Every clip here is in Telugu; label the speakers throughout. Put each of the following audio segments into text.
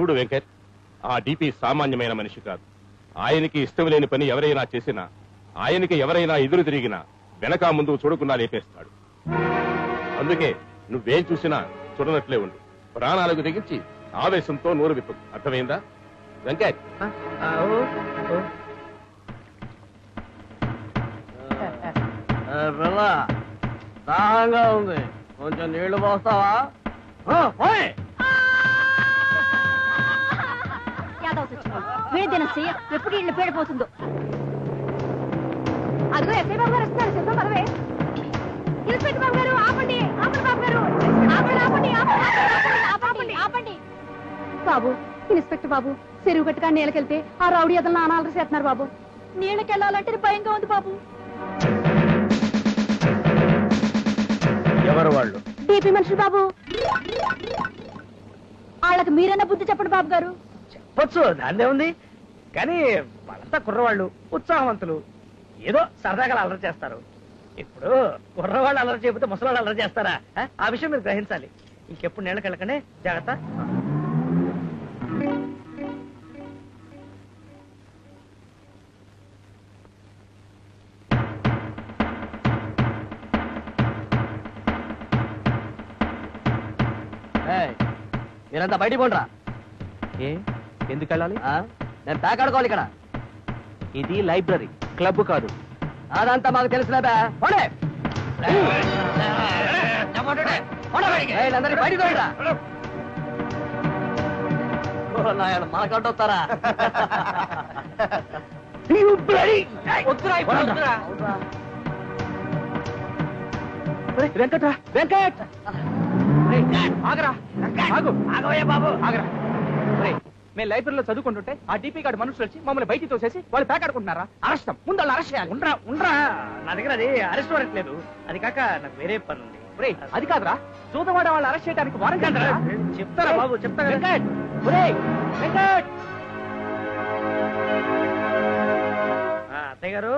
Speaker 1: చూడు వెంకట్, ఆ డిపి సామాన్యమైన మనిషి కాదు. ఆయనకి ఇష్టం లేని పని ఎవరైనా చేసినా, ఆయనకి ఎవరైనా ఎదురు తిరిగినా వెనక ముందు చూడకుండా లేపేస్తాడు. అందుకే నువ్వేం చూసినా చూడనట్లే ఉండు. ప్రాణాలకు తెగించి ఆవేశంతో నోరు విప్పు. అర్థమైందా వెంకట్?
Speaker 2: దాహంగా ఉంది, కొంచెం నీళ్లు పోస్తావా?
Speaker 3: ఎప్పుడు ఇళ్ళు పేడిపోతుందో. అదిగో ఎస్ఐ బాబు గారు వస్తున్నారు, సిద్ధం పదవే. ఇన్స్పెక్టర్ బాబు గారు ఆపండి, ఆపండి బాబు గారు, ఆపండి ఆపండి ఆపండి ఆపండి. బాబు, ఇన్స్పెక్టర్ బాబు, చెరువు గట్టుగా నీళ్ళకెళ్తే ఆ రౌడీ అదలు నానాలు చేస్తున్నారు బాబు. నీళ్ళకెళ్ళాలంటే భయంగా ఉంది బాబు.
Speaker 2: ఎవరు వాళ్ళు?
Speaker 3: డీపీ మనుషులు బాబు. వాళ్ళకి మీరైనా బుద్ధి చెప్పండి బాబు గారు.
Speaker 2: చెప్పొచ్చు, దాన్నే ఉంది. కానీ వాళ్ళంతా కుర్రవాళ్ళు, ఉత్సాహవంతులు, ఏదో సరదాగా అల్లరి చేస్తారు. ఇప్పుడు కుర్రవాళ్ళు అల్లరి చేయకపోతే ముసలాళ్ళు అల్లరి చేస్తారా? ఆ విషయం మీరు గ్రహించాలి. ఇంకెప్పుడు నీళ్ళకి వెళ్ళకండి, జాగ్రత్త. మీరంతా బయటికి పోండ్రా.
Speaker 4: ఎందుకు వెళ్ళాలి?
Speaker 2: నేను తాకాడుకోవాలి ఇక్కడ.
Speaker 4: ఇది లైబ్రరీ, క్లబ్ కాదు.
Speaker 2: అదంతా మాకు తెలిసిన బయటికి పోయిరా. మనకంటొస్తారా?
Speaker 4: వెంకట, వెంకట్ ఆగరా, ఆగు,
Speaker 2: ఆగవయ్యా బాబు,
Speaker 4: ఆగరా. మేము లైబ్రరీలో చదువుకుంటుంటే ఆ డీపీ గార్డ్ మనుషులు వచ్చి మమ్మల్ని బయటికి తోసేసి వాళ్ళు పేకాడుకుంటున్నారా? అరెస్టం, ముందు వాళ్ళు అరెస్ట్ చేయాలి.
Speaker 2: ఉండరా ఉండరా, నా దగ్గర అది అరెస్ట్ వారెంట్ లేదు. అది కాక నాకు వేరే పని ఉంది.
Speaker 4: అది కాదురా, చూదవాడ వాళ్ళు అరెస్ట్ చేయడానికి వారెంట్ కాదురా.
Speaker 2: చెప్తారా బాబు, చెప్తా.
Speaker 4: వెంకట్, వెంకట్.
Speaker 2: అత్తయ్య గారు,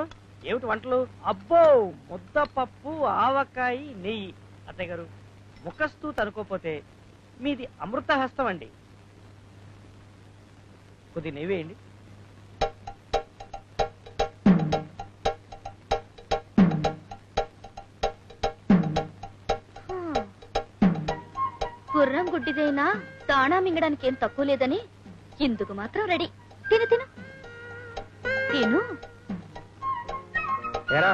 Speaker 2: ఏమిటి వంటలు? అబ్బో, ముద్దపప్పు, ఆవకాయ, నెయ్యి. అత్తయ్య గారు, ముఖస్తూ తనుకోపోతే మీది అమృతహస్తం అండి. కొద్ది నెయ్యి వేయండి.
Speaker 3: గుర్రం గుడ్డిదైనా దాణా మింగడానికి ఏం తక్కువ లేదని ఇందుకు మాత్రం రెడీ. తిను తిను తిను.
Speaker 4: ఏరా,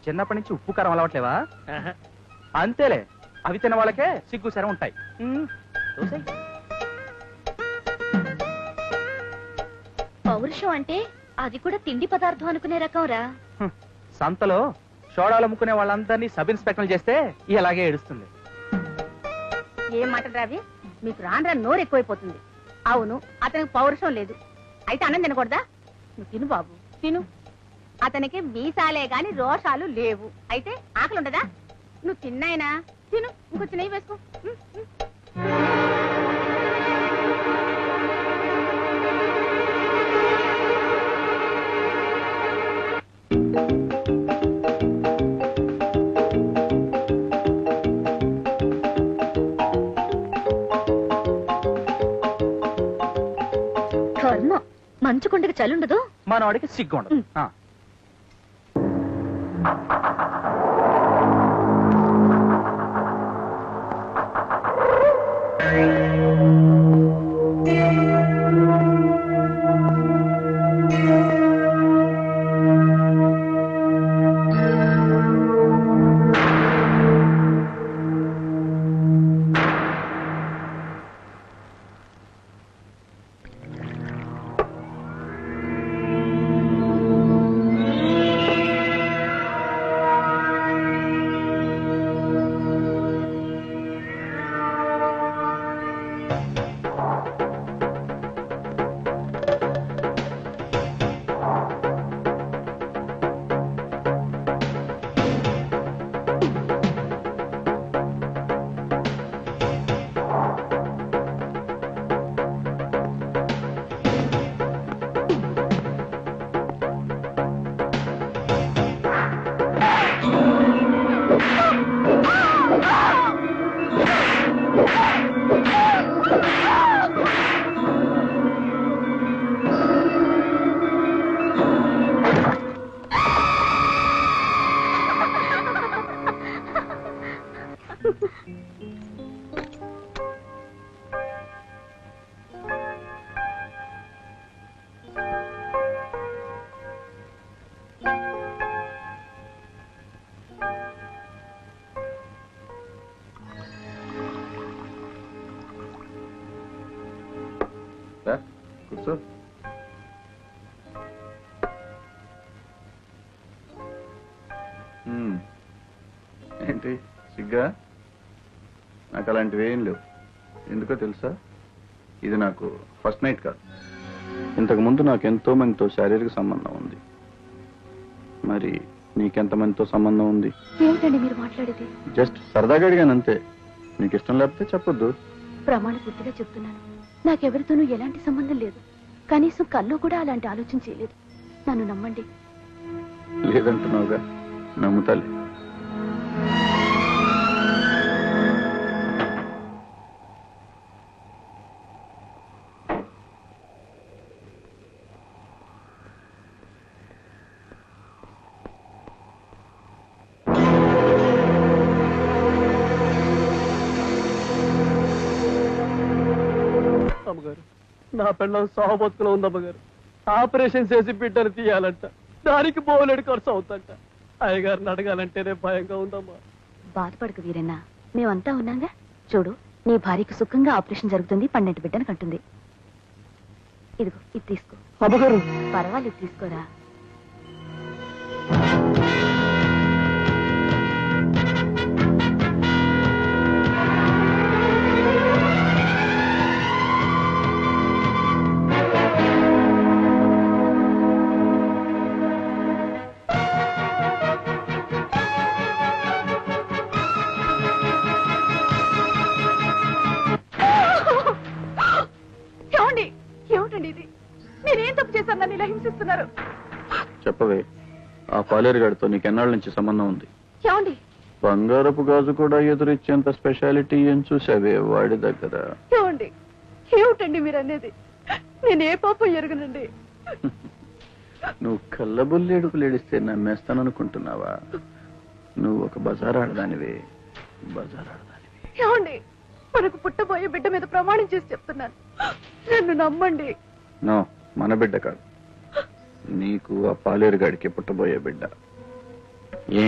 Speaker 4: చిన్నప్పటి నుంచి ఉప్పు కారం అలవాట్లేవా? అంతేలే, అవి తిన్న వాళ్ళకే సిగ్గు శరం ఉంటాయి.
Speaker 3: పౌరుషం అంటే అది కూడా తిండి పదార్థం అనుకునే రకం రా.
Speaker 4: సంతలో సోడాలు అమ్ముకునే వాళ్ళందరినీ సబ్ ఇన్స్పెక్టర్ చేస్తే ఇలాగే ఏడుస్తుంది.
Speaker 3: ఏం మాట రావి, మీకు రాను నోరు ఎక్కువైపోతుంది. అవును, అతనికి పౌరుషం లేదు, అయితే అన్నం తినకూడదా? నువ్వు తిను బాబు, తిను. అతనికి మీసాలే గాని రోషాలు లేవు, అయితే ఆకలి ఉండదా? నువ్వు తిన్నాయినా తిను, ఇంకొచ్చి నెయ్యి వేసుకో. కర్మ, మంచుకొండకి చలుండదు,
Speaker 4: మనవాడికి సిగ్గు ఉండదు.
Speaker 5: కూర్చో. ఏంటి సిగ్గా? నాకు అలాంటివి ఏం లేవు. ఎందుకో తెలుసా, ఇది నాకు ఫస్ట్ నైట్ కాదు. ఇంతకుముందు నాకు ఎంతో మందితో శారీరక సంబంధం ఉంది. మరి నీకెంతమందితో సంబంధం ఉంది?
Speaker 3: ఏమిటండి మీరు మాట్లాడేది?
Speaker 5: జస్ట్ సరదాగా అడిగాను అంతే. నీకు ఇష్టం లేకపోతే చెప్పొద్దు.
Speaker 3: ప్రమాణ పూర్తిగా చెప్తున్నాను, నాకెవరితోనూ ఎలాంటి సంబంధం లేదు. కనీసం కల్లో కూడా అలాంటి ఆలోచన చేయలేదు. నన్ను నమ్మండి.
Speaker 5: లేదంటున్నావుగా, నమ్ముతాలే.
Speaker 2: అమ్మగారు, నా పెళ్ళం సాహబతుకులో ఉంది అమ్మగారు. ఆపరేషన్ చేసి బిడ్డను తీయాలంట. దానికి బోలెడు ఖర్చు అవుతుంట. అయ్యగారిని అడగాలంటేనే భయంగా ఉందమ్మా.
Speaker 3: బాధపడకు వీరన్నా, మేమంతా ఉన్నాగా. చూడు, నీ భార్యకు సుఖంగా ఆపరేషన్ జరుగుతుంది, 12 బిడ్డను కంటుంది. ఇదిగో, ఇది తీసుకో.
Speaker 2: అమ్మగారు,
Speaker 3: పర్వాలేదు, తీసుకోరా. ఏమిటండి ఇది? నేనేం తప్పు చేశాను నన్ను ఇలా హింసిస్తున్నారు?
Speaker 5: చెప్పవే, ఆ పాలేరుగాడితో నీకెన్నాళ్ళ నుంచి సంబంధం ఉంది?
Speaker 3: ఏమండి?
Speaker 5: బంగారపు గాజు కూడా ఎదురిచ్చేంత స్పెషాలిటీ ఏం చూసావే వాడి దగ్గర?
Speaker 3: ఏమండి, ఏమిటండి మీరు అనేది? నేనే పాపం ఎరగనండి.
Speaker 5: నువ్వు కళ్ళబుల్లేడుకు లేడిస్తే నమ్మేస్తాననుకుంటున్నావా? నువ్వు ఒక బజారాడదానివే, బజారాడదానివి.
Speaker 3: ఏమండి, మనకు పుట్టబోయే బిడ్డ మీద ప్రమాణం చేసి చెప్తున్నాను, నన్ను నమ్మండి.
Speaker 5: నో, మన బిడ్డ కాదు, నీకు ఆ పాలేరుగాడికి పుట్టబోయే బిడ్డ. ఏ,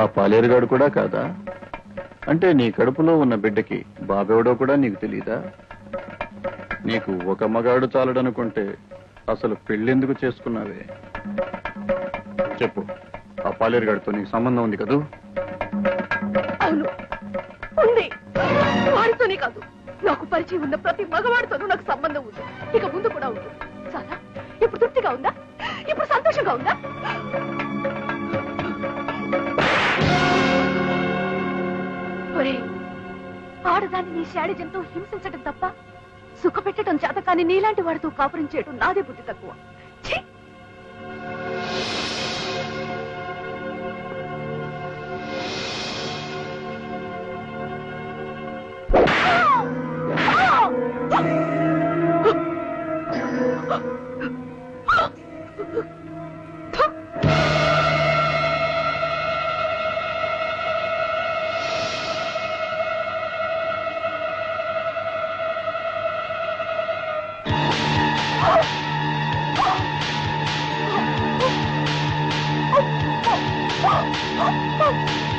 Speaker 5: ఆ పాలేరుగాడు కూడా కాదా? అంటే నీ కడుపులో ఉన్న బిడ్డకి బాబెవడో కూడా నీకు తెలీదా? నీకు ఒక మగాడు చాలడనుకుంటే అసలు పెళ్ళెందుకు చేసుకున్నావే? చెప్పు, ఆ పాలేరుగాడితో నీకు సంబంధం ఉంది కదూ?
Speaker 3: అవును, ఉంది. వాడితోనే కాదు, నాకు పరిచయం ఉన్న ప్రతి మగవాడితోనూ నాకు సంబంధం ఉంది. ఇక ముందు కూడా ఉంది. చాలా. ఇప్పుడు తృప్తిగా ఉందా? ఇప్పుడు సంతోషంగా ఉందా? ఆడదాన్ని నీ శాడిజంతో హింసించడం తప్ప సుఖ పెట్టడం చేత కానీ నీలాంటి వాడితో కాపురం చేయడం నాదే బుద్ధి తక్కువ. ఛీ! Oh!